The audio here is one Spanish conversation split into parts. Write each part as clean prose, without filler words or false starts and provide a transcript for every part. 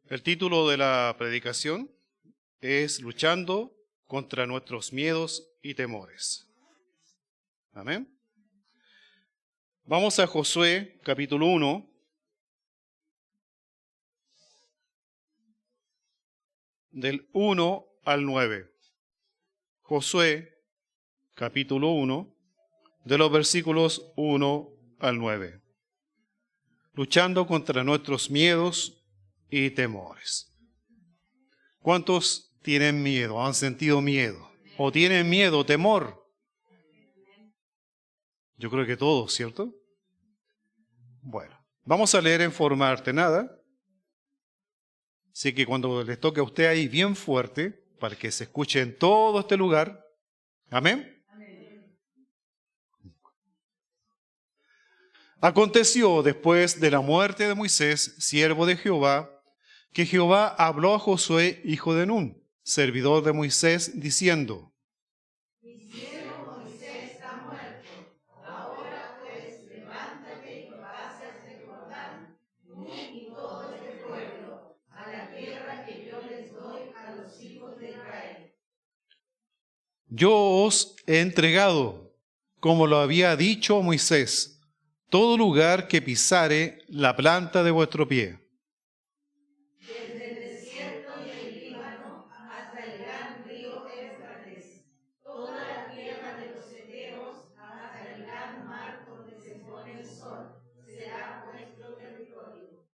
El título de la predicación es Luchando contra nuestros miedos y temores. Amén. Vamos a Josué, capítulo 1. Del 1 al 9. Josué, capítulo 1, de los versículos 1 al 9. Luchando contra nuestros miedos y temores. ¿Cuántos tienen miedo? ¿Han sentido miedo? ¿O tienen miedo, temor? Yo creo que todos, ¿cierto? Bueno, vamos a leer en forma ordenada. Así que cuando les toque a usted ahí bien fuerte, para que se escuche en todo este lugar. ¿Amén? Amén. Aconteció después de la muerte de Moisés, siervo de Jehová, que Jehová habló a Josué, hijo de Nun, servidor de Moisés, diciendo: Mi siervo Moisés está muerto. Ahora pues, levántate y pasas el Jordán, tú y todo este pueblo, a la tierra que yo les doy a los hijos de Israel. Yo os he entregado, como lo había dicho Moisés, todo lugar que pisare la planta de vuestro pie. Desde el desierto y el Líbano hasta el gran río Éufrates, toda la tierra de los heteos hasta el gran mar donde se pone el sol, será vuestro territorio.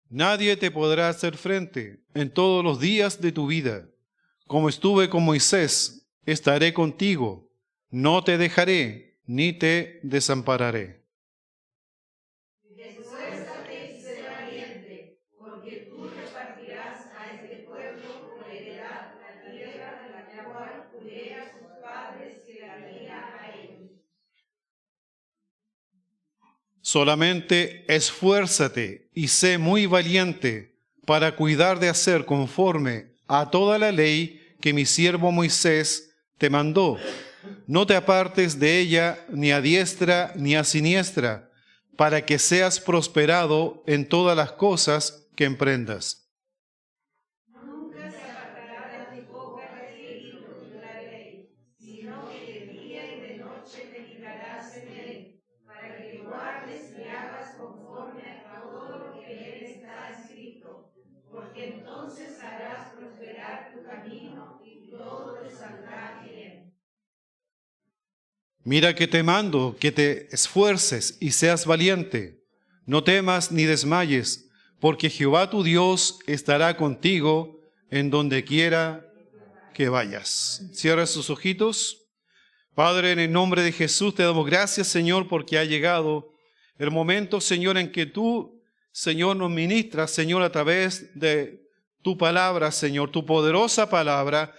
Nadie te podrá hacer frente en todos los días de tu vida. Como estuve con Moisés, estaré contigo. No te dejaré, ni te desampararé. Esfuérzate y sé valiente, porque tú repartirás a este pueblo por heredad la tierra de la cual juré a sus padres que daría a ellos. Solamente esfuérzate y sé muy valiente para cuidar de hacer conforme a toda la ley que mi siervo Moisés te mandó. No te apartes de ella ni a diestra ni a siniestra, para que seas prosperado en todas las cosas que emprendas. Nunca se apartará de tu boca este libro de la ley, sino que de día y de noche meditarás en él, para que guardes y hagas conforme a todo lo que en él está escrito, porque entonces harás prosperar tu camino y todo te saldrá bien. Mira que te mando que te esfuerces y seas valiente. No temas ni desmayes, porque Jehová tu Dios estará contigo en donde quiera que vayas. Cierra sus ojitos. Padre, en el nombre de Jesús te damos gracias, Señor, porque ha llegado el momento, Señor, en que tú, Señor, nos ministras, Señor, a través de tu palabra, Señor, tu poderosa palabra,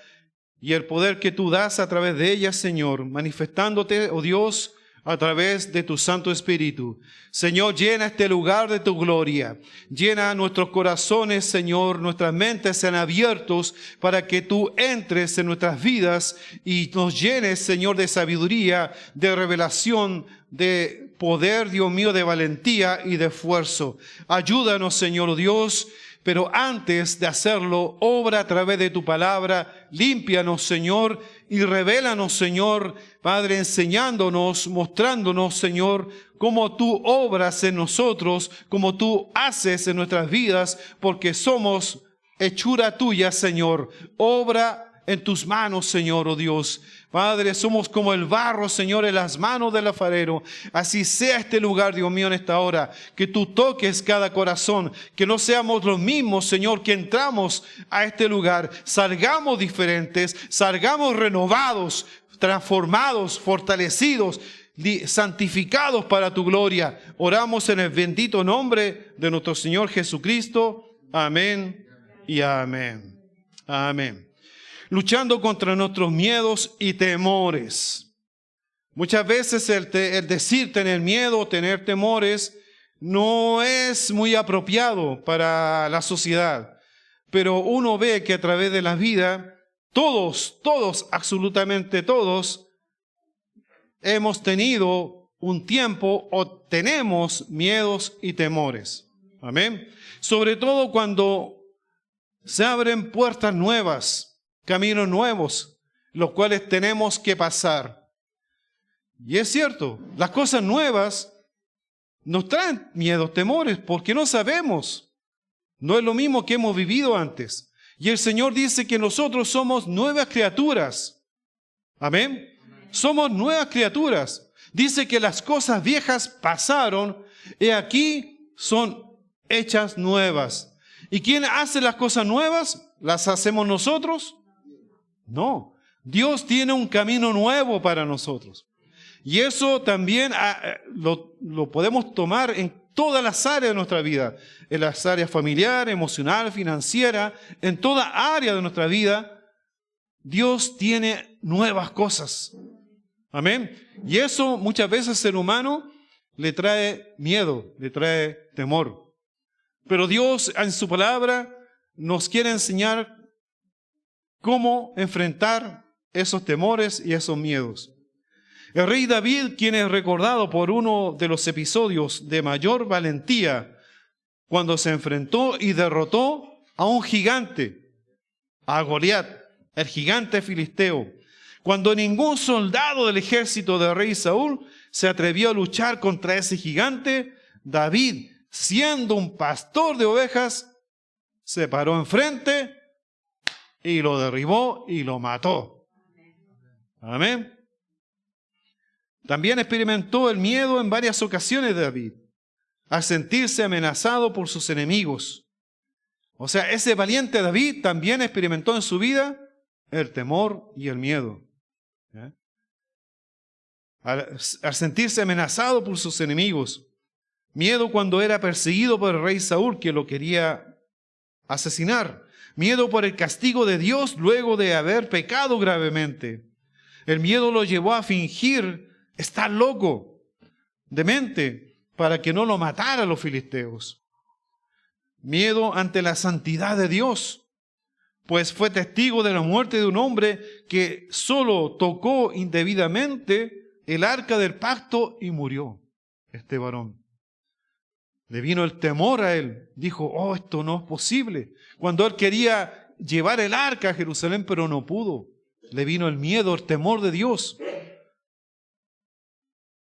y el poder que tú das a través de ella, Señor, manifestándote, oh Dios, a través de tu Santo Espíritu. Señor, llena este lugar de tu gloria. Llena nuestros corazones, Señor, nuestras mentes sean abiertos para que tú entres en nuestras vidas y nos llenes, Señor, de sabiduría, de revelación, de poder, Dios mío, de valentía y de esfuerzo. Ayúdanos, Señor, oh Dios. Pero antes de hacerlo, obra a través de tu palabra, límpianos, Señor, y revélanos, Señor, Padre, enseñándonos, mostrándonos, Señor, cómo tú obras en nosotros, cómo tú haces en nuestras vidas, porque somos hechura tuya, Señor. Obra en tus manos, Señor, oh Dios. Padre, somos como el barro, Señor, en las manos del alfarero. Así sea este lugar, Dios mío, en esta hora. Que tú toques cada corazón. Que no seamos los mismos, Señor, que entramos a este lugar. Salgamos diferentes, salgamos renovados, transformados, fortalecidos, santificados para tu gloria. Oramos en el bendito nombre de nuestro Señor Jesucristo. Amén y amén. Amén. Luchando contra nuestros miedos y temores. Muchas veces el decir tener miedo, tener temores, no es muy apropiado para la sociedad. Pero uno ve que a través de la vida, todos, absolutamente todos, hemos tenido un tiempo o tenemos miedos y temores. Amén. Sobre todo cuando se abren puertas nuevas, caminos nuevos, los cuales tenemos que pasar. Y es cierto, las cosas nuevas nos traen miedos, temores, porque no sabemos. No es lo mismo que hemos vivido antes. Y el Señor dice que nosotros somos nuevas criaturas. Amén. Somos nuevas criaturas. Dice que las cosas viejas pasaron y aquí son hechas nuevas. ¿Y quién hace las cosas nuevas? ¿Las hacemos nosotros? No. Dios tiene un camino nuevo para nosotros. Y eso también lo podemos tomar en todas las áreas de nuestra vida. En las áreas familiar, emocional, financiera, en toda área de nuestra vida, Dios tiene nuevas cosas. Amén. Y eso muchas veces al ser humano le trae miedo, le trae temor. Pero Dios en su palabra nos quiere enseñar cómo enfrentar esos temores y esos miedos. El rey David, quien es recordado por uno de los episodios de mayor valentía, cuando se enfrentó y derrotó a un gigante, a Goliat, el gigante filisteo, cuando ningún soldado del ejército del rey Saúl se atrevió a luchar contra ese gigante, David, siendo un pastor de ovejas, se paró enfrente y lo derribó y lo mató. Amén. También experimentó el miedo en varias ocasiones David, al sentirse amenazado por sus enemigos. O sea, ese valiente David también experimentó en su vida el temor y el miedo. Al sentirse amenazado por sus enemigos. Miedo cuando era perseguido por el rey Saúl, que lo quería asesinar. Miedo por el castigo de Dios luego de haber pecado gravemente. El miedo lo llevó a fingir estar loco, demente, para que no lo mataran los filisteos. Miedo ante la santidad de Dios, pues fue testigo de la muerte de un hombre que solo tocó indebidamente el arca del pacto y murió este varón. Le vino el temor a él. Dijo, oh, esto no es posible. Cuando él quería llevar el arca a Jerusalén, pero no pudo. Le vino el miedo, el temor de Dios.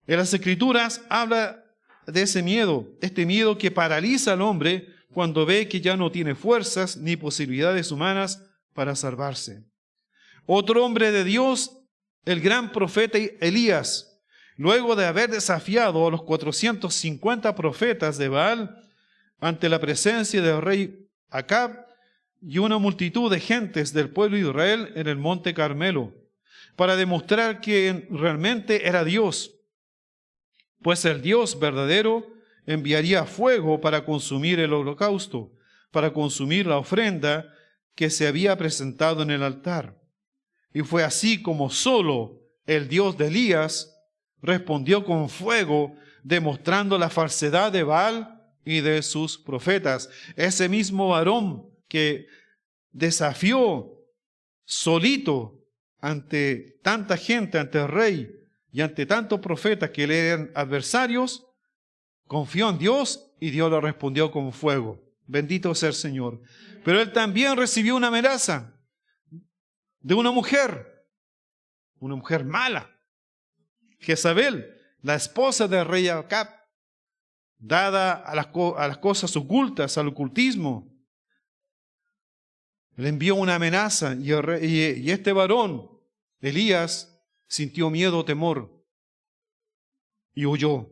En las Escrituras habla de ese miedo, este miedo que paraliza al hombre cuando ve que ya no tiene fuerzas ni posibilidades humanas para salvarse. Otro hombre de Dios, el gran profeta Elías, luego de haber desafiado a los 450 profetas de Baal ante la presencia del rey Acab y una multitud de gentes del pueblo de Israel en el monte Carmelo, para demostrar que realmente era Dios, pues el Dios verdadero enviaría fuego para consumir el holocausto, para consumir la ofrenda que se había presentado en el altar. Y fue así como solo el Dios de Elías respondió con fuego, demostrando la falsedad de Baal y de sus profetas. Ese mismo varón que desafió solito ante tanta gente, ante el rey y ante tantos profetas que le eran adversarios, confió en Dios y Dios le respondió con fuego. Bendito sea el Señor. Pero él también recibió una amenaza de una mujer mala, Jezabel, la esposa del rey Acab, dada a las cosas ocultas, al ocultismo. Le envió una amenaza y este varón, Elías, sintió miedo, temor y huyó.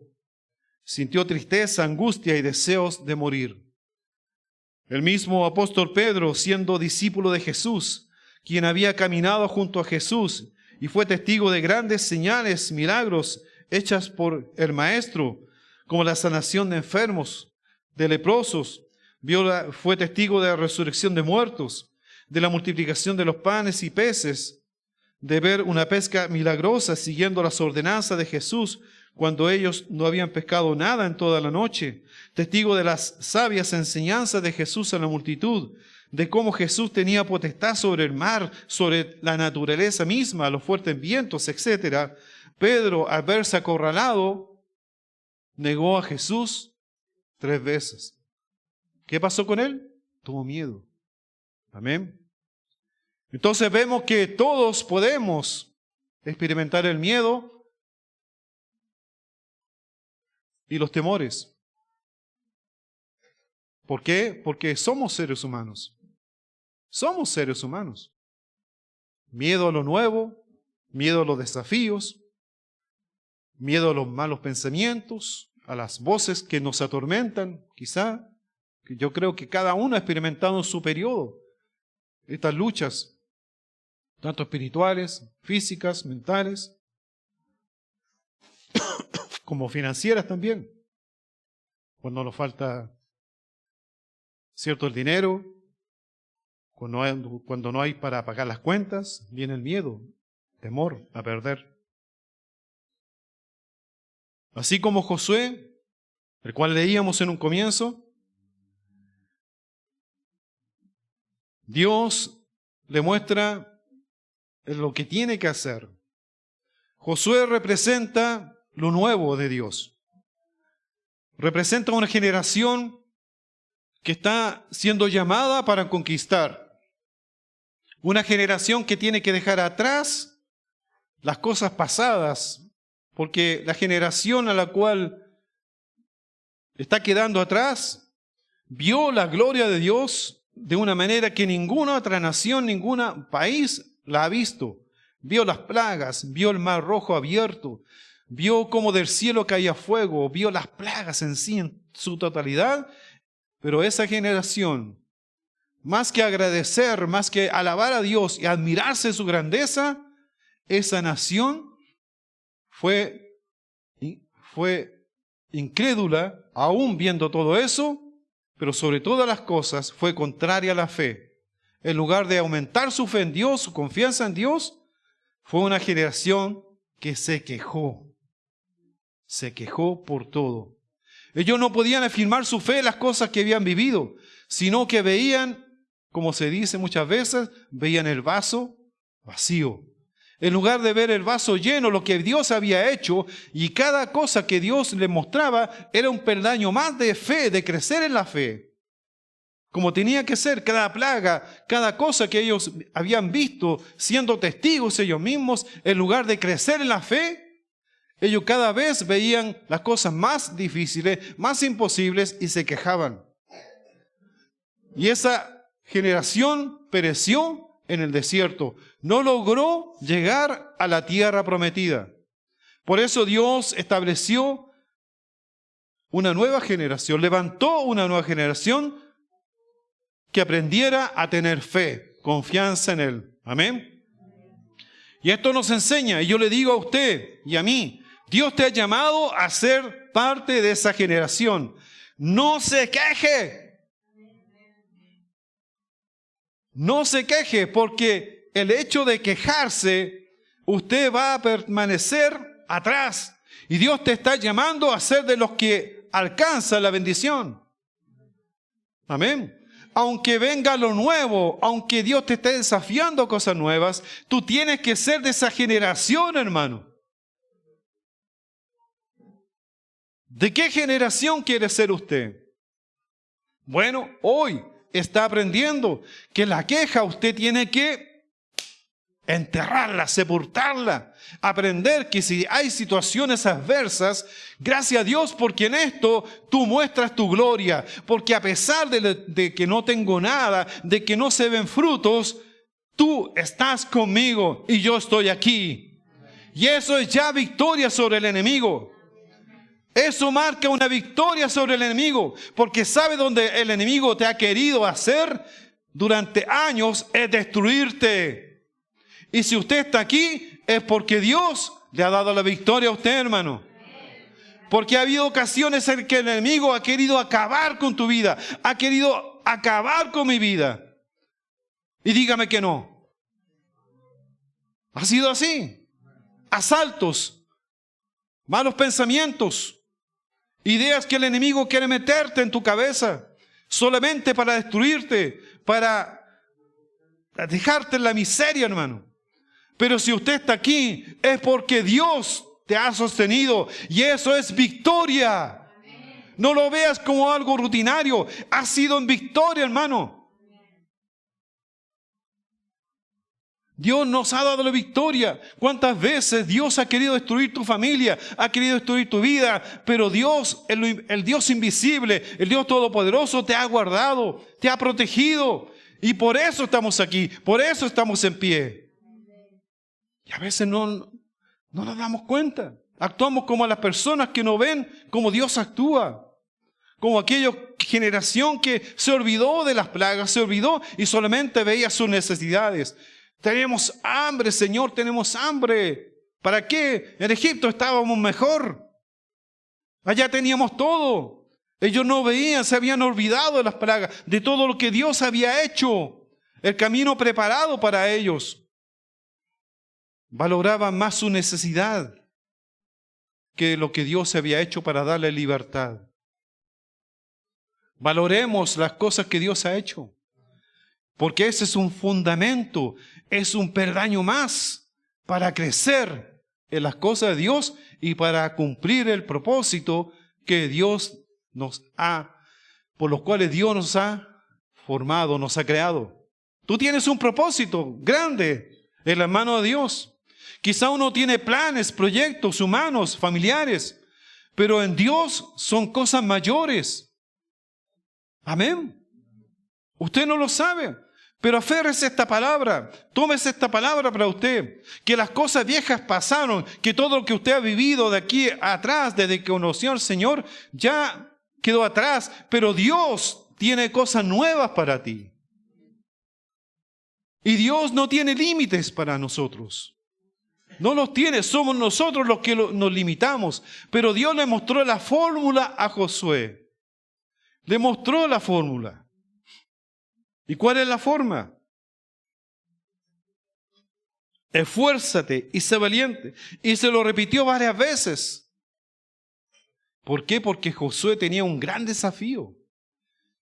Sintió tristeza, angustia y deseos de morir. El mismo apóstol Pedro, siendo discípulo de Jesús, quien había caminado junto a Jesús y fue testigo de grandes señales, milagros hechas por el Maestro, como la sanación de enfermos, de leprosos, fue testigo de la resurrección de muertos, de la multiplicación de los panes y peces, de ver una pesca milagrosa siguiendo las ordenanzas de Jesús cuando ellos no habían pescado nada en toda la noche, testigo de las sabias enseñanzas de Jesús a la multitud, de cómo Jesús tenía potestad sobre el mar, sobre la naturaleza misma, los fuertes vientos, etc. Pedro, al verse acorralado, negó a Jesús 3 veces. ¿Qué pasó con él? Tuvo miedo. Amén. Entonces vemos que todos podemos experimentar el miedo y los temores. ¿Por qué? Porque somos seres humanos. Somos seres humanos. Miedo a lo nuevo, miedo a los desafíos, miedo a los malos pensamientos, a las voces que nos atormentan, quizá. Yo creo que cada uno ha experimentado en su periodo estas luchas, tanto espirituales, físicas, mentales, como financieras también. Cuando nos falta cierto el dinero, cuando no hay para pagar las cuentas, viene el miedo, temor a perder. Así como Josué, el cual leíamos en un comienzo, Dios le muestra lo que tiene que hacer. Josué representa lo nuevo de Dios. Representa una generación que está siendo llamada para conquistar. Una generación que tiene que dejar atrás las cosas pasadas, porque la generación a la cual está quedando atrás vio la gloria de Dios de una manera que ninguna otra nación, ningún país la ha visto. Vio las plagas, vio el mar rojo abierto, vio cómo del cielo caía fuego, vio las plagas en sí en su totalidad. Pero esa generación, más que agradecer, más que alabar a Dios y admirarse su grandeza, esa nación fue incrédula, aún viendo todo eso, pero sobre todas las cosas fue contraria a la fe. En lugar de aumentar su fe en Dios, su confianza en Dios, fue una generación que se quejó por todo. Ellos no podían afirmar su fe en las cosas que habían vivido, sino que veían, como se dice muchas veces, veían el vaso vacío. En lugar de ver el vaso lleno, lo que Dios había hecho, y cada cosa que Dios les mostraba era un peldaño más de fe, de crecer en la fe. Como tenía que ser, cada plaga, cada cosa que ellos habían visto, siendo testigos ellos mismos, en lugar de crecer en la fe, ellos cada vez veían las cosas más difíciles, más imposibles, y se quejaban. Y esa generación pereció en el desierto. No logró llegar a la tierra prometida. Por eso Dios estableció una nueva generación, levantó una nueva generación que aprendiera a tener fe, confianza en Él. Amén. Y esto nos enseña, y yo le digo a usted y a mí, Dios te ha llamado a ser parte de esa generación. No se queje. No se queje, porque el hecho de quejarse, usted va a permanecer atrás. Y Dios te está llamando a ser de los que alcanzan la bendición. Amén. Aunque venga lo nuevo, aunque Dios te esté desafiando a cosas nuevas, tú tienes que ser de esa generación, hermano. ¿De qué generación quiere ser usted? Bueno, hoy está aprendiendo que la queja usted tiene que enterrarla, sepultarla, aprender que si hay situaciones adversas, gracias a Dios porque en esto tú muestras tu gloria, porque a pesar de que no tengo nada, de que no se ven frutos, tú estás conmigo y yo estoy aquí. Y eso es ya victoria sobre el enemigo. Eso marca una victoria sobre el enemigo, porque sabe dónde el enemigo te ha querido hacer durante años, es destruirte. Y si usted está aquí, es porque Dios le ha dado la victoria a usted, hermano. Porque ha habido ocasiones en que el enemigo ha querido acabar con tu vida, ha querido acabar con mi vida. Y dígame que no. Ha sido así. Asaltos, malos pensamientos, ideas que el enemigo quiere meterte en tu cabeza solamente para destruirte, para dejarte en la miseria, hermano. Pero si usted está aquí, es porque Dios te ha sostenido y eso es victoria. No lo veas como algo rutinario. Ha sido en victoria, hermano. Dios nos ha dado la victoria. ¿Cuántas veces Dios ha querido destruir tu familia? Ha querido destruir tu vida. Pero Dios, el Dios invisible, el Dios todopoderoso te ha guardado, te ha protegido. Y por eso estamos aquí, por eso estamos en pie. Y a veces no nos damos cuenta. Actuamos como las personas que no ven cómo Dios actúa. Como aquella generación que se olvidó de las plagas, se olvidó y solamente veía sus necesidades. Tenemos hambre, Señor, tenemos hambre. ¿Para qué? En Egipto estábamos mejor. Allá teníamos todo. Ellos no veían, se habían olvidado de las plagas, de todo lo que Dios había hecho. El camino preparado para ellos. Valoraban más su necesidad que lo que Dios había hecho para darle libertad. Valoremos las cosas que Dios ha hecho. Porque ese es un fundamento, es un peldaño más para crecer en las cosas de Dios y para cumplir el propósito que Dios por los cuales Dios nos ha formado, nos ha creado. Tú tienes un propósito grande en las manos de Dios. Quizá uno tiene planes, proyectos humanos, familiares, pero en Dios son cosas mayores. Amén. Usted no lo sabe. Pero aférrese a esta palabra, tómese esta palabra para usted, que las cosas viejas pasaron, que todo lo que usted ha vivido de aquí atrás, desde que conoció al Señor, ya quedó atrás, pero Dios tiene cosas nuevas para ti. Y Dios no tiene límites para nosotros. No los tiene, somos nosotros los que nos limitamos, pero Dios le mostró la fórmula a Josué. Le mostró la fórmula. ¿Y cuál es la forma? Esfuérzate y sé valiente. Y se lo repitió varias veces. ¿Por qué? Porque Josué tenía un gran desafío.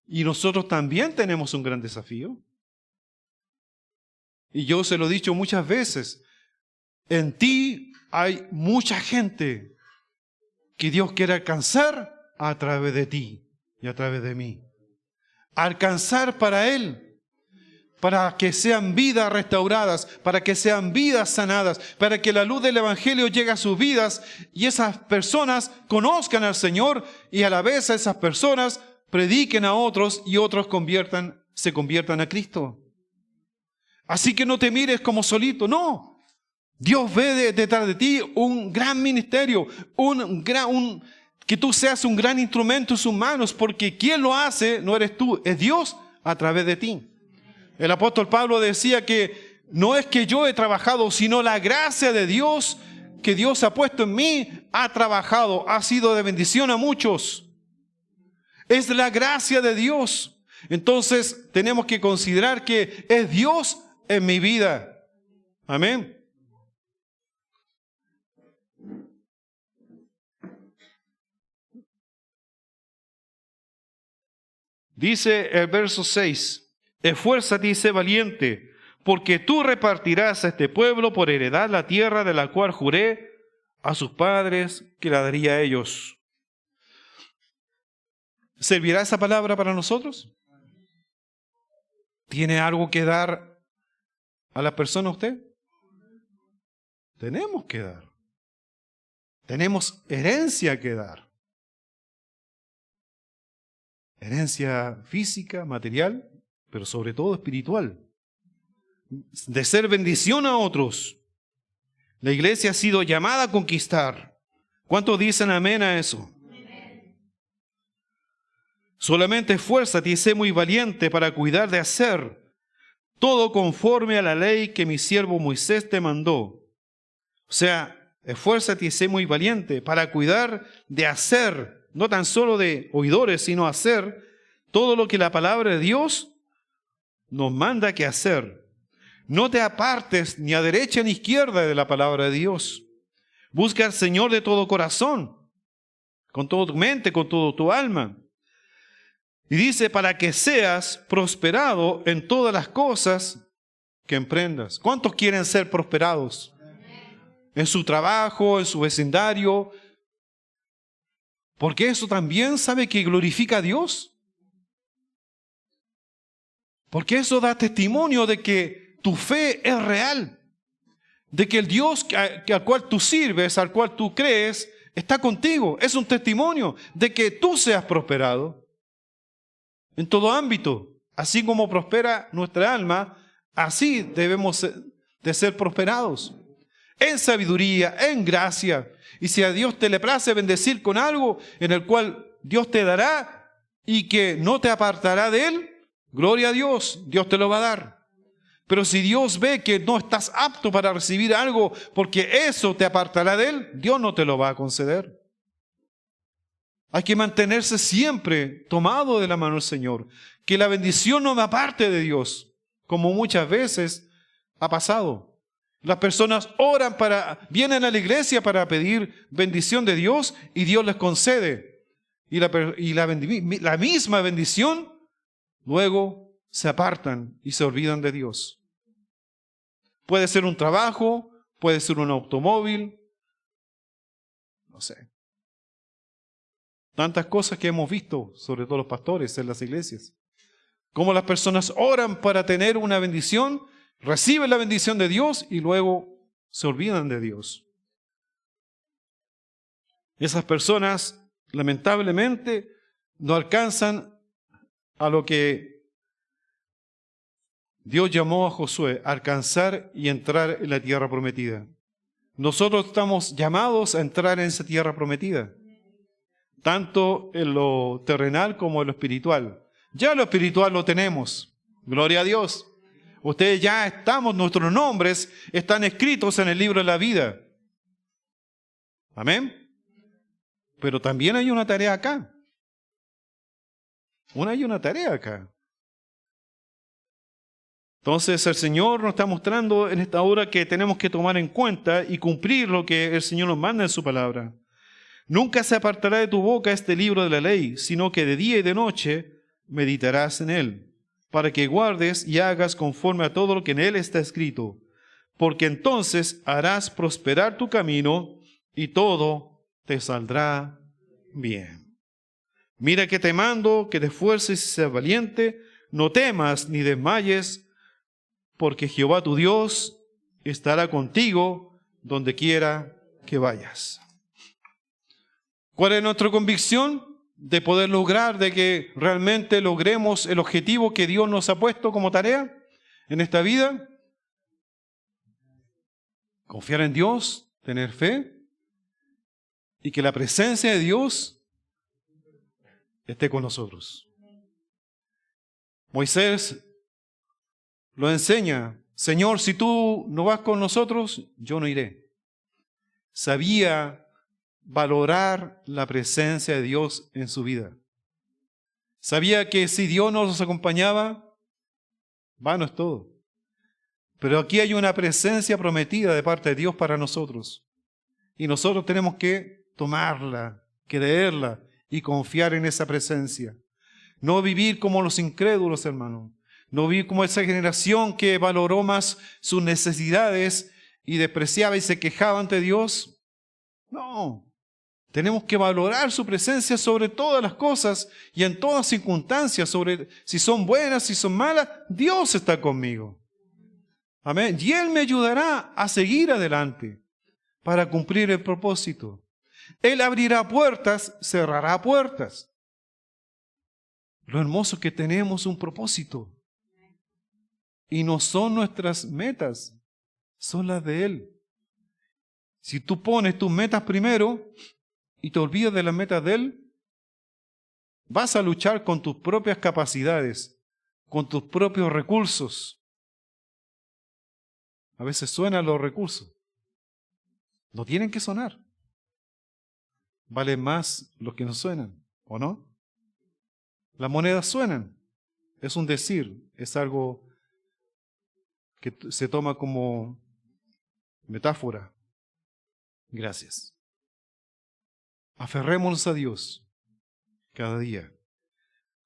Y nosotros también tenemos un gran desafío. Y yo se lo he dicho muchas veces. En ti hay mucha gente que Dios quiere alcanzar a través de ti y a través de mí. Alcanzar para Él, para que sean vidas restauradas, para que sean vidas sanadas, para que la luz del Evangelio llegue a sus vidas y esas personas conozcan al Señor y a la vez a esas personas prediquen a otros y otros se conviertan a Cristo. Así que no te mires como solito, no. Dios ve detrás de ti un gran ministerio, que tú seas un gran instrumento en sus manos, porque quien lo hace no eres tú, es Dios a través de ti. El apóstol Pablo decía que no es que yo he trabajado, sino la gracia de Dios que Dios ha puesto en mí ha trabajado, ha sido de bendición a muchos. Es la gracia de Dios. Entonces tenemos que considerar que es Dios en mi vida. Amén. Dice el verso 6, esfuérzate y sé valiente, porque tú repartirás a este pueblo por heredad la tierra de la cual juré a sus padres que la daría a ellos. ¿Servirá esa palabra para nosotros? ¿Tiene algo que dar a la persona usted? Tenemos que dar. Tenemos herencia que dar. Herencia física, material, pero sobre todo espiritual. De ser bendición a otros. La iglesia ha sido llamada a conquistar. ¿Cuántos dicen amén a eso? Amén. Solamente esfuérzate y sé muy valiente para cuidar de hacer todo conforme a la ley que mi siervo Moisés te mandó. O sea, esfuérzate y sé muy valiente para cuidar de hacer, no tan solo de oidores, sino hacer todo lo que la palabra de Dios nos manda que hacer. No te apartes ni a derecha ni a izquierda de la palabra de Dios. Busca al Señor de todo corazón, con toda tu mente, con todo tu alma. Y dice, para que seas prosperado en todas las cosas que emprendas. ¿Cuántos quieren ser prosperados? En su trabajo, en su vecindario, Porque eso también sabe que glorifica a Dios. Porque eso da testimonio de que tu fe es real. De que el Dios al cual tú sirves, al cual tú crees, está contigo. Es un testimonio de que tú seas prosperado en todo ámbito. Así como prospera nuestra alma, así debemos de ser prosperados. En sabiduría, en gracia. Y si a Dios te le place bendecir con algo en el cual Dios te dará y que no te apartará de Él, gloria a Dios, Dios te lo va a dar. Pero si Dios ve que no estás apto para recibir algo porque eso te apartará de Él, Dios no te lo va a conceder. Hay que mantenerse siempre tomado de la mano del Señor. Que la bendición no me aparte de Dios, como muchas veces ha pasado. Las personas vienen a la iglesia para pedir bendición de Dios y Dios les concede. Y la misma bendición, luego se apartan y se olvidan de Dios. Puede ser un trabajo, puede ser un automóvil, no sé. Tantas cosas que hemos visto, sobre todo los pastores en las iglesias. Cómo las personas oran para tener una bendición, reciben la bendición de Dios y luego se olvidan de Dios. Esas personas, lamentablemente, no alcanzan a lo que Dios llamó a Josué, a alcanzar y entrar en la tierra prometida. Nosotros estamos llamados a entrar en esa tierra prometida, tanto en lo terrenal como en lo espiritual. Ya lo espiritual lo tenemos, gloria a Dios. Ustedes ya estamos, nuestros nombres están escritos en el libro de la vida. Amén. Pero también hay una tarea acá. Hay una tarea acá. Entonces el Señor nos está mostrando en esta hora que tenemos que tomar en cuenta y cumplir lo que el Señor nos manda en su palabra. Nunca se apartará de tu boca este libro de la ley, sino que de día y de noche meditarás en él, para que guardes y hagas conforme a todo lo que en él está escrito, porque entonces harás prosperar tu camino y todo te saldrá bien. Mira que te mando, que te esfuerces y seas valiente, no temas ni desmayes, porque Jehová tu Dios estará contigo donde quiera que vayas. ¿Cuál es nuestra convicción? De poder lograr, de que realmente logremos el objetivo que Dios nos ha puesto como tarea en esta vida. Confiar en Dios, tener fe y que la presencia de Dios esté con nosotros. Moisés lo enseña: Señor, si tú no vas con nosotros, yo no iré. Sabía valorar la presencia de Dios en su vida. Sabía que si Dios no nos acompañaba, vano es todo. Pero aquí hay una presencia prometida de parte de Dios para nosotros. Y nosotros tenemos que tomarla, creerla y confiar en esa presencia. No vivir como los incrédulos, hermano. No vivir como esa generación que valoró más sus necesidades y despreciaba y se quejaba ante Dios. No. Tenemos que valorar su presencia sobre todas las cosas y en todas circunstancias, sobre si son buenas, si son malas. Dios está conmigo. Amén. Y Él me ayudará a seguir adelante para cumplir el propósito. Él abrirá puertas, cerrará puertas. Lo hermoso es que tenemos un propósito. Y no son nuestras metas, son las de Él. Si tú pones tus metas primero y te olvidas de las metas de Él, vas a luchar con tus propias capacidades, con tus propios recursos. A veces suenan los recursos. No tienen que sonar. Valen más los que no suenan, ¿o no? Las monedas suenan. Es un decir, es algo que se toma como metáfora. Gracias. Aferrémonos a Dios cada día.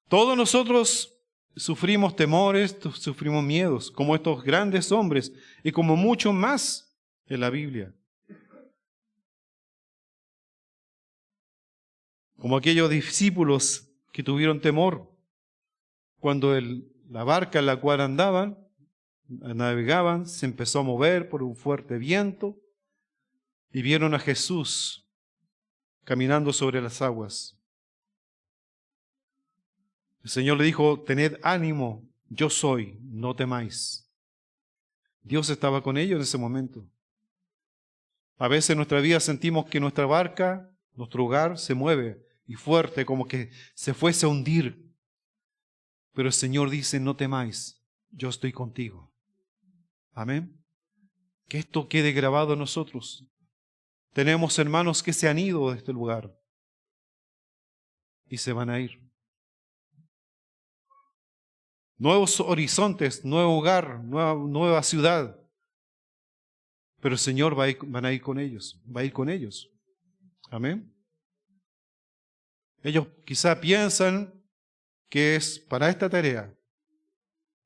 Todos nosotros sufrimos temores, sufrimos miedos, como estos grandes hombres y como mucho más en la Biblia. como aquellos discípulos que tuvieron temor cuando la barca en la cual navegaban, se empezó a mover por un fuerte viento y vieron a Jesús caminando sobre las aguas. El Señor le dijo: tened ánimo, yo soy, no temáis. Dios estaba con ellos en ese momento. A veces en nuestra vida sentimos que nuestra barca, nuestro hogar se mueve y fuerte, como que se fuese a hundir. Pero el Señor dice: no temáis, yo estoy contigo. Amén. Que esto quede grabado en nosotros. Tenemos hermanos que se han ido de este lugar y se van a ir. Nuevos horizontes, nuevo hogar, nueva ciudad. Pero el Señor va a ir con ellos. Amén. Ellos quizá piensan que es para esta tarea,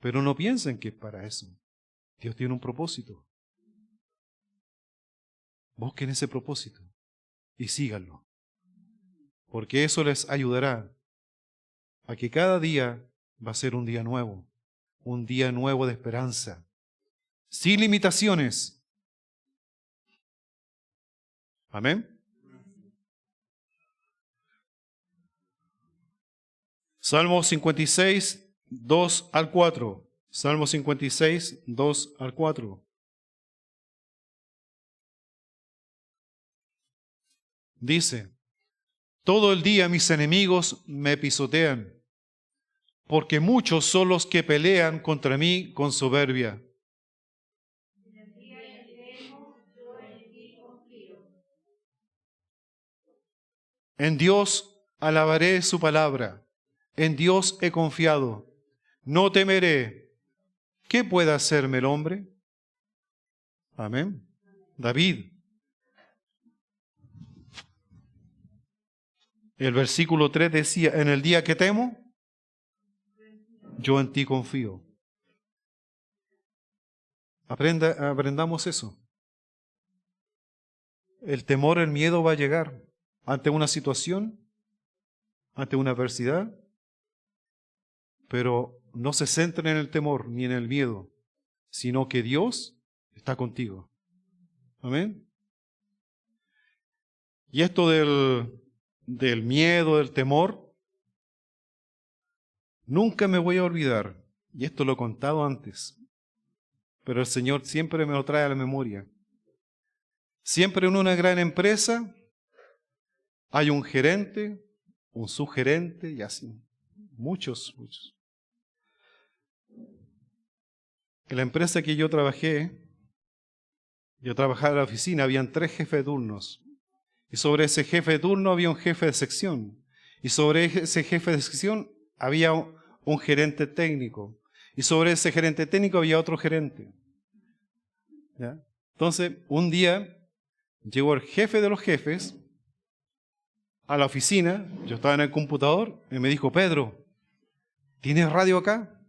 pero no piensen que es para eso. Dios tiene un propósito. Busquen ese propósito y síganlo, porque eso les ayudará a que cada día va a ser un día nuevo de esperanza, sin limitaciones. Amén. Salmo 56, 2 al 4. Salmo 56, 2 al 4. Dice: todo el día mis enemigos me pisotean, porque muchos son los que pelean contra mí con soberbia. En Dios alabaré su palabra, en Dios he confiado. No temeré. ¿Qué puede hacerme el hombre? Amén. David. El versículo 3 decía: en el día que temo, yo en ti confío. Aprendamos eso. El temor, el miedo va a llegar ante una situación, ante una adversidad, pero no se centren en el temor ni en el miedo, sino que Dios está contigo. Amén. Y esto del miedo, del temor, nunca me voy a olvidar, y esto lo he contado antes, pero el Señor siempre me lo trae a la memoria. Siempre en una gran empresa hay un gerente, un subgerente y así, muchos. En la empresa que yo trabajaba en la oficina, habían 3 jefes de turnos. Y sobre ese jefe de turno había un jefe de sección. Y sobre ese jefe de sección había un gerente técnico. Y sobre ese gerente técnico había otro gerente. ¿Ya? Entonces, un día llegó el jefe de los jefes a la oficina. Yo estaba en el computador y me dijo: Pedro, ¿tienes radio acá?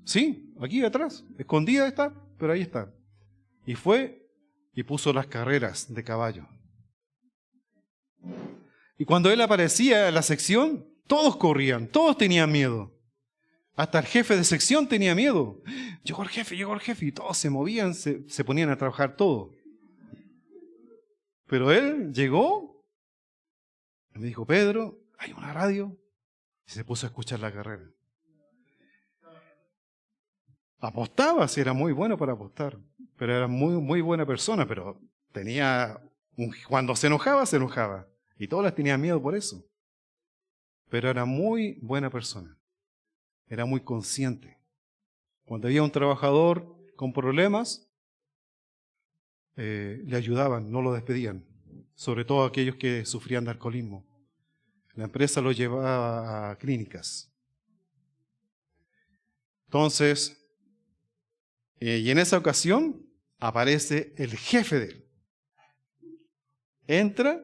Sí, aquí atrás. Escondida está, pero ahí está. Y fue y puso las carreras de caballo. Y cuando él aparecía en la sección, todos corrían, todos tenían miedo. Hasta el jefe de sección tenía miedo. Llegó el jefe, y todos se movían, se ponían a trabajar todo. Pero él llegó y me dijo: Pedro, hay una radio. Y se puso a escuchar la carrera. Apostaba, sí, era muy bueno para apostar. Pero era muy buena persona, pero cuando se enojaba. Y todas las tenían miedo por eso. Pero era muy buena persona. Era muy consciente. Cuando había un trabajador con problemas, le ayudaban, no lo despedían. Sobre todo aquellos que sufrían de alcoholismo. La empresa lo llevaba a clínicas. Entonces, y en esa ocasión aparece el jefe de él. Entra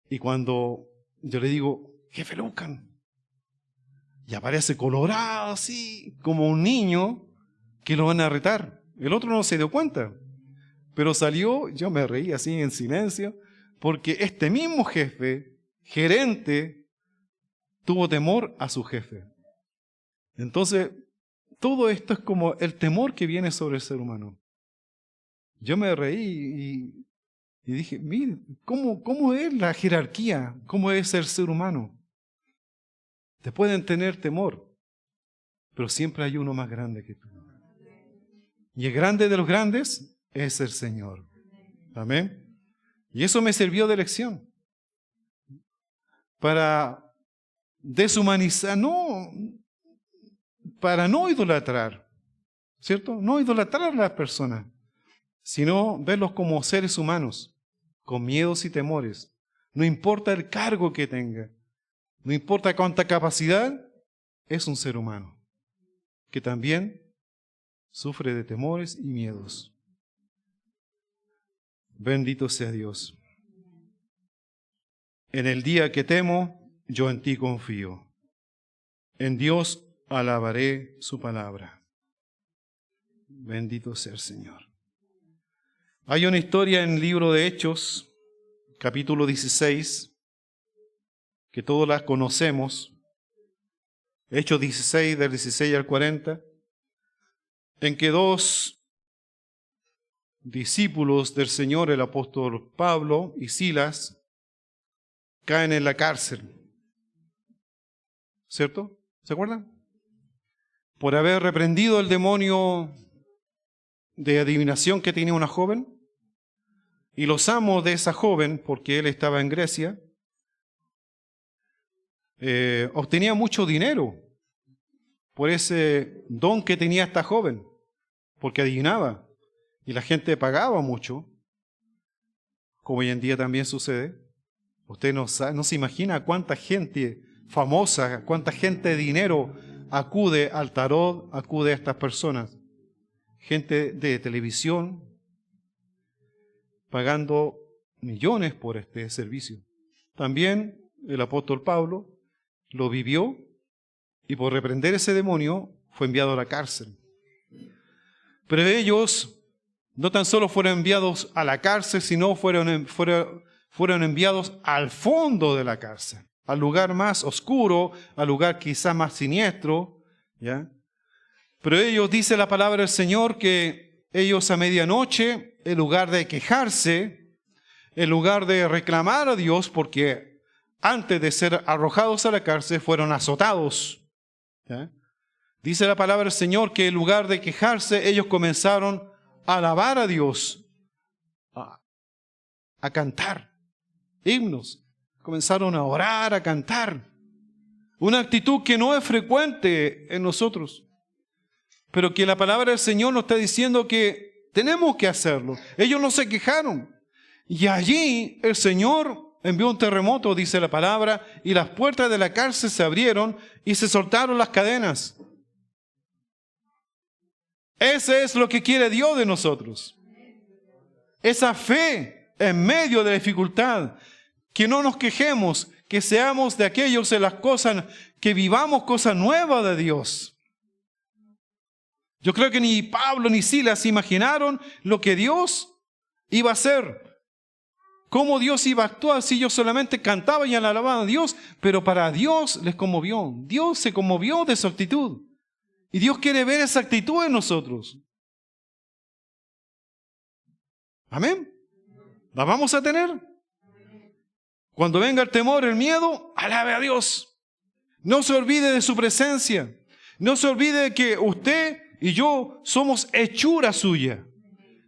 y cuando yo le digo: jefe, lo buscan. Y aparece colorado así, como un niño que lo van a retar. El otro no se dio cuenta, pero salió. Yo me reí así en silencio, porque este mismo jefe gerente tuvo temor a su jefe. Entonces, todo esto es como el temor que viene sobre el ser humano. Yo me reí y dije, mire, ¿cómo es la jerarquía? ¿Cómo es el ser humano? Te pueden tener temor, pero siempre hay uno más grande que tú. Y el grande de los grandes es el Señor. Amén. Y eso me sirvió de lección. Para deshumanizar, para no idolatrar, ¿cierto? No idolatrar a las personas, sino verlos como seres humanos, con miedos y temores. No importa el cargo que tenga, no importa cuánta capacidad, es un ser humano, que también sufre de temores y miedos. Bendito sea Dios. En el día que temo, yo en ti confío. En Dios alabaré su palabra. Bendito sea el Señor. Hay una historia en el libro de Hechos, capítulo 16, que todos la conocemos. Hechos 16, del 16 al 40, en que dos discípulos del Señor, el apóstol Pablo y Silas, caen en la cárcel. ¿Cierto? ¿Se acuerdan? Por haber reprendido el demonio de adivinación que tenía una joven. Y los amos de esa joven, porque él estaba en Grecia, obtenía mucho dinero por ese don que tenía esta joven, porque adivinaba. Y la gente pagaba mucho, como hoy en día también sucede. Usted no se imagina cuánta gente famosa, cuánta gente de dinero acude al tarot, acude a estas personas. Gente de televisión, pagando millones por este servicio. También el apóstol Pablo lo vivió y por reprender ese demonio fue enviado a la cárcel. Pero ellos no tan solo fueron enviados a la cárcel, sino fueron enviados al fondo de la cárcel, al lugar más oscuro, al lugar quizá más siniestro, ¿ya? Pero ellos, dice la palabra del Señor, que ellos a medianoche, en lugar de quejarse, en lugar de reclamar a Dios, porque antes de ser arrojados a la cárcel fueron azotados, ¿ya? Dice la palabra del Señor que en lugar de quejarse, ellos comenzaron a alabar a Dios, a cantar himnos, comenzaron a orar, a cantar. Una actitud que no es frecuente en nosotros, pero que la palabra del Señor nos está diciendo que tenemos que hacerlo. Ellos no se quejaron. Y allí el Señor envió un terremoto, dice la palabra, y las puertas de la cárcel se abrieron y se soltaron las cadenas. Ese es lo que quiere Dios de nosotros. Esa fe en medio de la dificultad, que no nos quejemos, que seamos de aquellos en las cosas, que vivamos cosas nuevas de Dios. Yo creo que ni Pablo ni Silas imaginaron lo que Dios iba a hacer, cómo Dios iba a actuar si ellos solamente cantaban y alababan a Dios, pero para Dios les conmovió. Dios se conmovió de su actitud. Y Dios quiere ver esa actitud en nosotros. Amén. ¿La vamos a tener? Cuando venga el temor, el miedo, alabe a Dios. No se olvide de su presencia. No se olvide de que usted y yo somos hechura suya.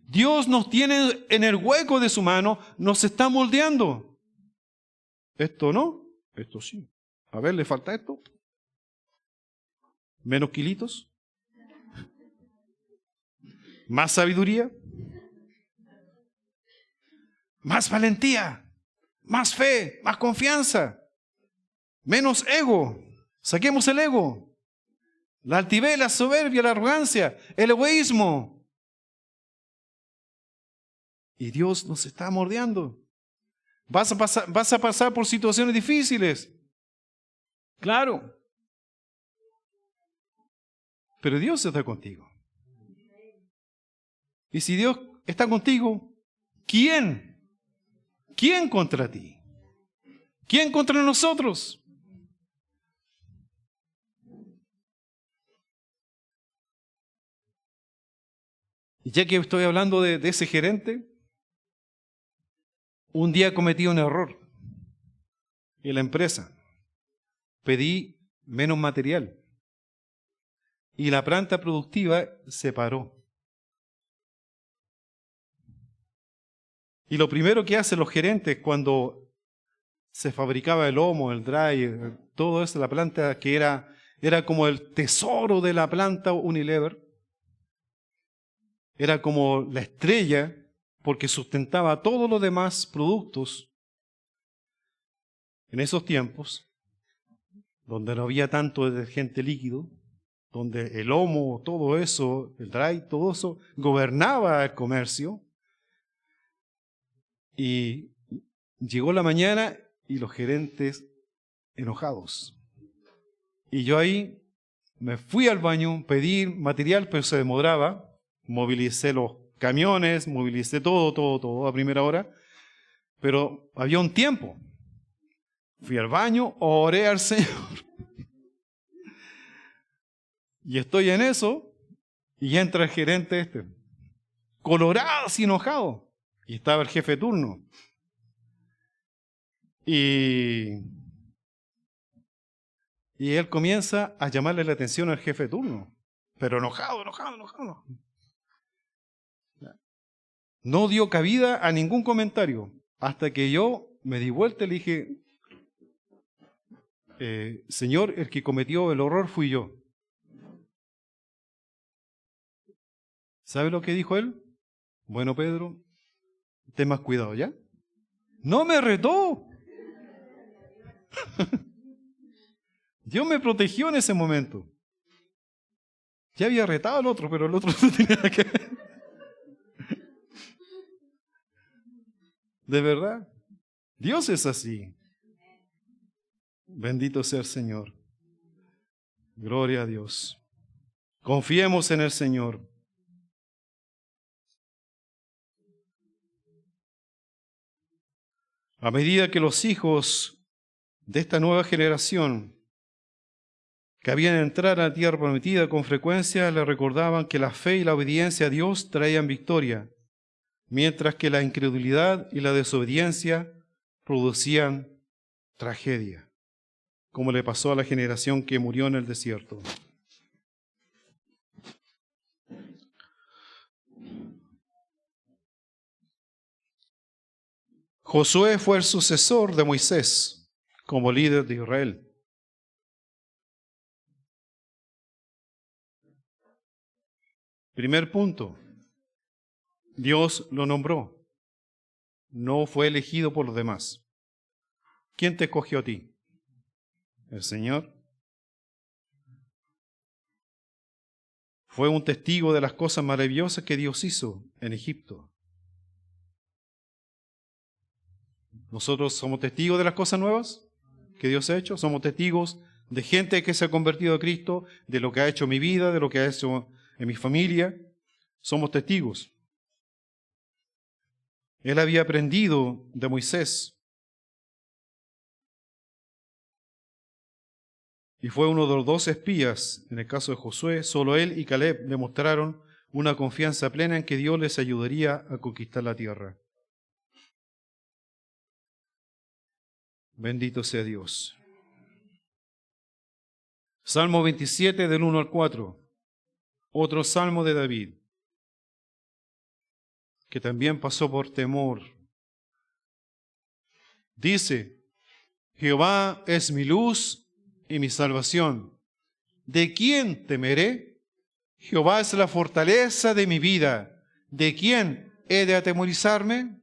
Dios nos tiene en el hueco de su mano, nos está moldeando. Esto no, esto sí. A ver, ¿le falta esto? ¿Menos kilitos? ¿Más sabiduría? ¿Más valentía? ¿Más fe? ¿Más confianza? ¿Menos ego? Saquemos el ego. La altivez, la soberbia, la arrogancia, el egoísmo. Y Dios nos está moldeando. Vas a pasar por situaciones difíciles. Claro. Pero Dios está contigo. Y si Dios está contigo, ¿quién contra ti? ¿Quién contra nosotros? Y ya que estoy hablando de ese gerente, un día cometí un error en la empresa. Pedí menos material y la planta productiva se paró. Y lo primero que hacen los gerentes cuando se fabricaba el lomo, el dry, todo eso, la planta que era como el tesoro de la planta Unilever, era como la estrella porque sustentaba todos los demás productos en esos tiempos, donde no había tanto detergente líquido, donde el lomo, todo eso, el dry, todo eso gobernaba el comercio. Y llegó la mañana y los gerentes enojados. Y yo ahí me fui al baño, pedí material, pero se demoraba. Movilicé los camiones, movilicé todo a primera hora. Pero había un tiempo. Fui al baño, oré al Señor. Y estoy en eso, y entra el gerente colorado, así enojado. Y estaba el jefe de turno. Y él comienza a llamarle la atención al jefe de turno. Pero enojado. No dio cabida a ningún comentario. Hasta que yo me di vuelta y le dije, señor, el que cometió el horror fui yo. ¿Sabe lo que dijo él? Bueno, Pedro, ten más cuidado, ¿ya? No me retó. Dios me protegió en ese momento. Ya había retado al otro, pero el otro no tenía nada que ver. De verdad, Dios es así. Bendito sea el Señor. Gloria a Dios. Confiemos en el Señor. A medida que los hijos de esta nueva generación que habían entrado a la tierra prometida con frecuencia le recordaban que la fe y la obediencia a Dios traían victoria, mientras que la incredulidad y la desobediencia producían tragedia, como le pasó a la generación que murió en el desierto. Josué fue el sucesor de Moisés como líder de Israel. Primer punto, Dios lo nombró, no fue elegido por los demás. ¿Quién te escogió a ti? ¿El Señor? Fue un testigo de las cosas maravillosas que Dios hizo en Egipto. Nosotros somos testigos de las cosas nuevas que Dios ha hecho, somos testigos de gente que se ha convertido a Cristo, de lo que ha hecho en mi vida, de lo que ha hecho en mi familia. Somos testigos. Él había aprendido de Moisés y fue uno de los 12 espías. En el caso de Josué, solo él y Caleb demostraron una confianza plena en que Dios les ayudaría a conquistar la tierra. Bendito sea Dios. Salmo 27 del 1 al 4. Otro salmo de David, que también pasó por temor. Dice, Jehová es mi luz y mi salvación. ¿De quién temeré? Jehová es la fortaleza de mi vida. ¿De quién he de atemorizarme?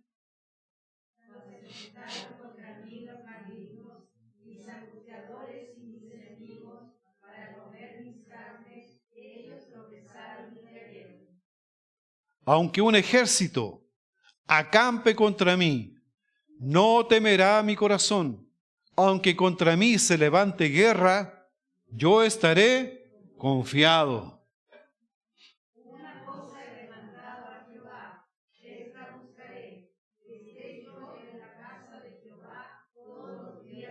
Aunque un ejército acampe contra mí, no temerá mi corazón. Aunque contra mí se levante guerra, yo estaré confiado. Una cosa he demandado a Jehová, esta buscaré, que esté yo en la casa de Jehová todos los días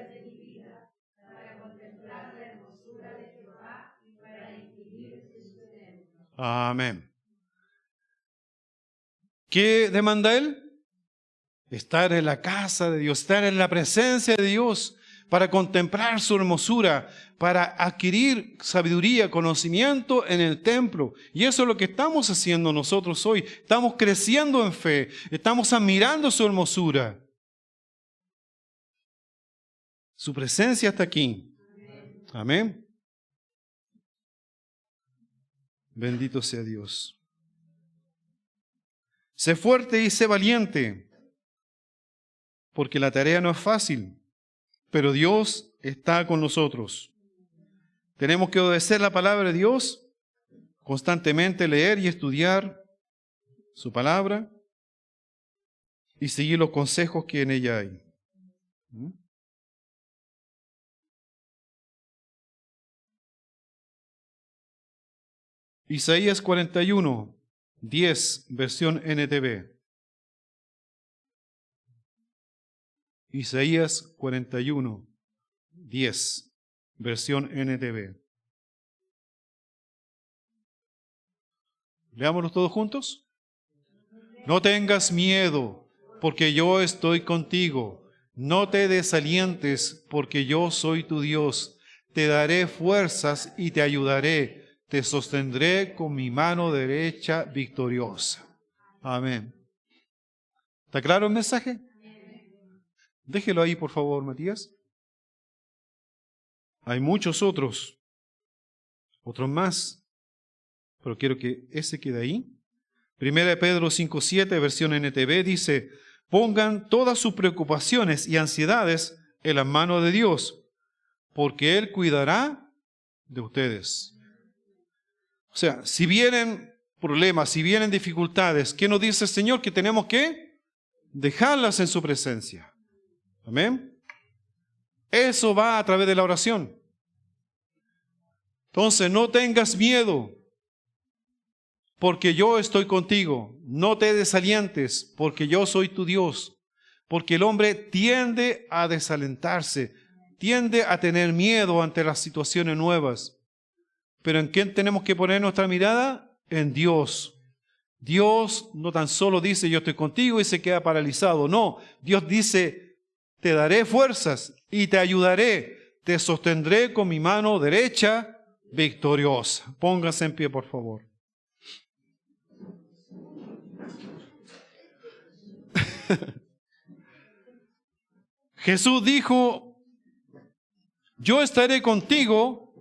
Amén. ¿Qué demanda Él? Estar en la casa de Dios, estar en la presencia de Dios, para contemplar su hermosura, para adquirir sabiduría, conocimiento en el templo. Y eso es lo que estamos haciendo nosotros hoy. Estamos creciendo en fe, estamos admirando su hermosura. Su presencia está aquí. Amén. Bendito sea Dios. Sé fuerte y sé valiente, porque la tarea no es fácil, pero Dios está con nosotros. Tenemos que obedecer la palabra de Dios, constantemente leer y estudiar su palabra y seguir los consejos que en ella hay. Isaías 41, 10, versión NTV. Isaías 41, 10, versión NTV. Leámoslos todos juntos. No tengas miedo, porque yo estoy contigo. No te desalientes, porque yo soy tu Dios. Te daré fuerzas y te ayudaré. Te sostendré con mi mano derecha victoriosa. Amén. ¿Está claro el mensaje? Déjelo ahí, por favor, Matías. Hay muchos otros más, pero quiero que ese quede ahí. 1 Pedro 5:7, versión NTV, dice: pongan todas sus preocupaciones y ansiedades en las manos de Dios, porque Él cuidará de ustedes. O sea, si vienen problemas, si vienen dificultades, ¿qué nos dice el Señor? Que tenemos que dejarlas en su presencia. Amén. Eso va a través de la oración. Entonces, no tengas miedo, porque yo estoy contigo. No te desalientes, porque yo soy tu Dios. Porque el hombre tiende a desalentarse, tiende a tener miedo ante las situaciones nuevas. Pero ¿en quién tenemos que poner nuestra mirada? En Dios. Dios no tan solo dice yo estoy contigo y se queda paralizado. No, Dios dice te daré fuerzas y te ayudaré. Te sostendré con mi mano derecha victoriosa. Póngase en pie, por favor. Jesús dijo, yo estaré contigo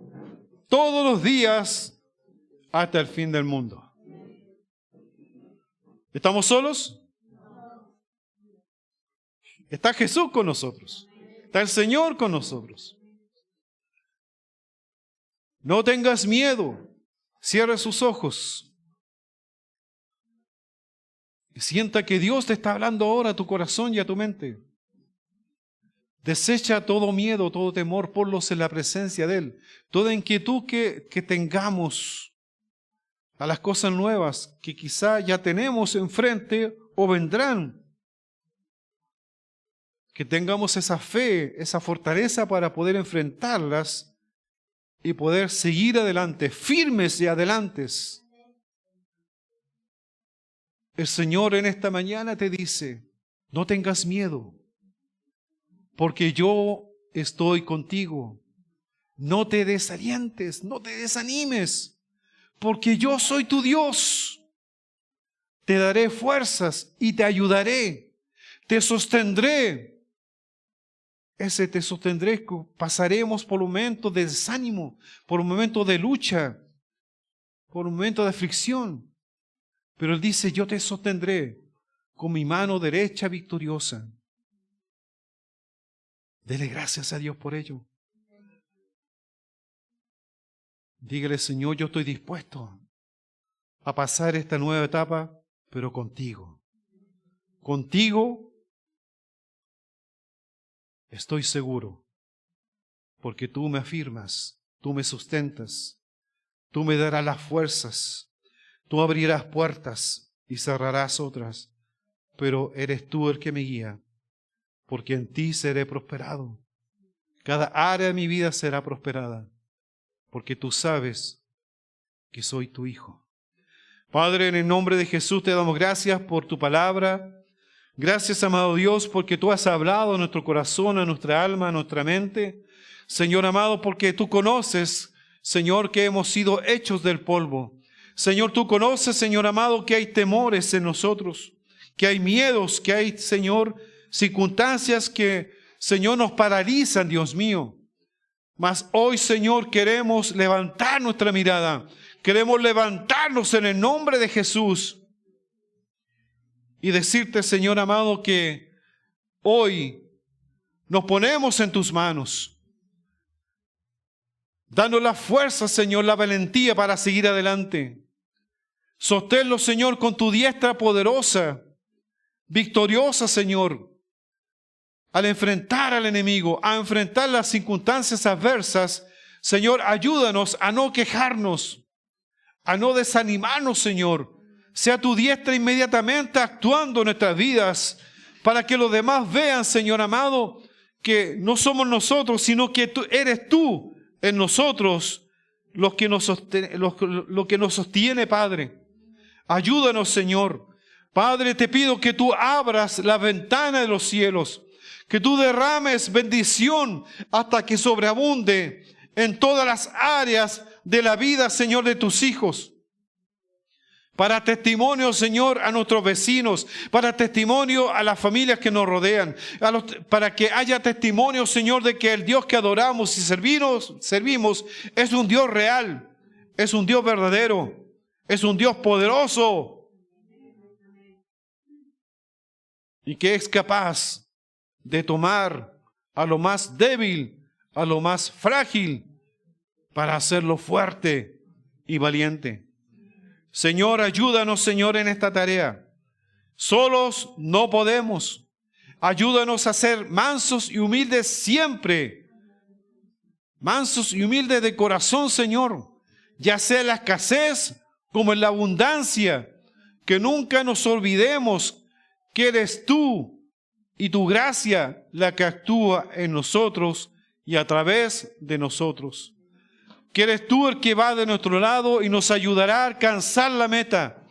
todos los días hasta el fin del mundo. ¿Estamos solos? Está Jesús con nosotros. Está el Señor con nosotros. No tengas miedo. Cierra sus ojos. Y sienta que Dios te está hablando ahora a tu corazón y a tu mente. Desecha todo miedo, todo temor, ponlos en la presencia de Él. Toda inquietud que tengamos a las cosas nuevas que quizá ya tenemos enfrente o vendrán. Que tengamos esa fe, esa fortaleza para poder enfrentarlas y poder seguir adelante, firmes y adelantes. El Señor en esta mañana te dice, no tengas miedo, porque yo estoy contigo. No te desalientes, no te desanimes, porque yo soy tu Dios. Te daré fuerzas y te ayudaré. Te sostendré. Ese te sostendré. Pasaremos por momentos de desánimo, por momentos de lucha, por momentos de aflicción. Pero Él dice, yo te sostendré con mi mano derecha victoriosa. Dele gracias a Dios por ello. Dígale, Señor, yo estoy dispuesto a pasar esta nueva etapa, pero contigo. Contigo estoy seguro, porque tú me afirmas, tú me sustentas, tú me darás las fuerzas, tú abrirás puertas y cerrarás otras, pero eres tú el que me guía, porque en ti seré prosperado. Cada área de mi vida será prosperada, porque tú sabes que soy tu hijo. Padre, en el nombre de Jesús te damos gracias por tu palabra. Gracias, amado Dios, porque tú has hablado a nuestro corazón, a nuestra alma, a nuestra mente. Señor amado, porque tú conoces, Señor, que hemos sido hechos del polvo. Señor, tú conoces, Señor amado, que hay temores en nosotros, que hay miedos, que hay, Señor, circunstancias que, Señor, nos paralizan, Dios mío. Mas hoy, Señor, queremos levantar nuestra mirada. Queremos levantarnos en el nombre de Jesús y decirte, Señor amado, que hoy nos ponemos en tus manos. Danos la fuerza, Señor, la valentía para seguir adelante. Sosténlo, Señor, con tu diestra poderosa, victoriosa, Señor, al enfrentar al enemigo, a enfrentar las circunstancias adversas. Señor, ayúdanos a no quejarnos, a no desanimarnos, Señor. Sea tu diestra inmediatamente actuando en nuestras vidas para que los demás vean, Señor amado, que no somos nosotros, sino que eres tú en nosotros lo que nos sostiene, Padre. Ayúdanos, Señor. Padre, te pido que tú abras la ventana de los cielos, que tú derrames bendición hasta que sobreabunde en todas las áreas de la vida, Señor, de tus hijos. Para testimonio, Señor, a nuestros vecinos, para testimonio a las familias que nos rodean, para que haya testimonio, Señor, de que el Dios que adoramos y servimos es un Dios real, es un Dios verdadero, es un Dios poderoso y que es capaz de tomar a lo más débil, a lo más frágil, para hacerlo fuerte y valiente. Señor, ayúdanos, Señor, en esta tarea. Solos no podemos. Ayúdanos a ser mansos y humildes siempre. Mansos y humildes de corazón, Señor. Ya sea en la escasez como en la abundancia. Que nunca nos olvidemos que eres tú y tu gracia la que actúa en nosotros y a través de nosotros. Que eres tú el que va de nuestro lado y nos ayudará a alcanzar la meta,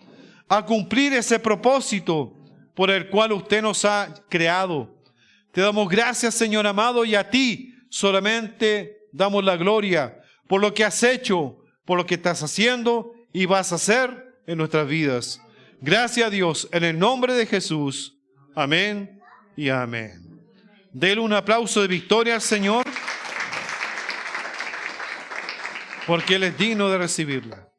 a cumplir ese propósito por el cual usted nos ha creado. Te damos gracias, Señor amado, y a ti solamente damos la gloria por lo que has hecho, por lo que estás haciendo y vas a hacer en nuestras vidas. Gracias a Dios, en el nombre de Jesús. Amén y amén. Dele un aplauso de victoria al Señor, porque Él es digno de recibirla.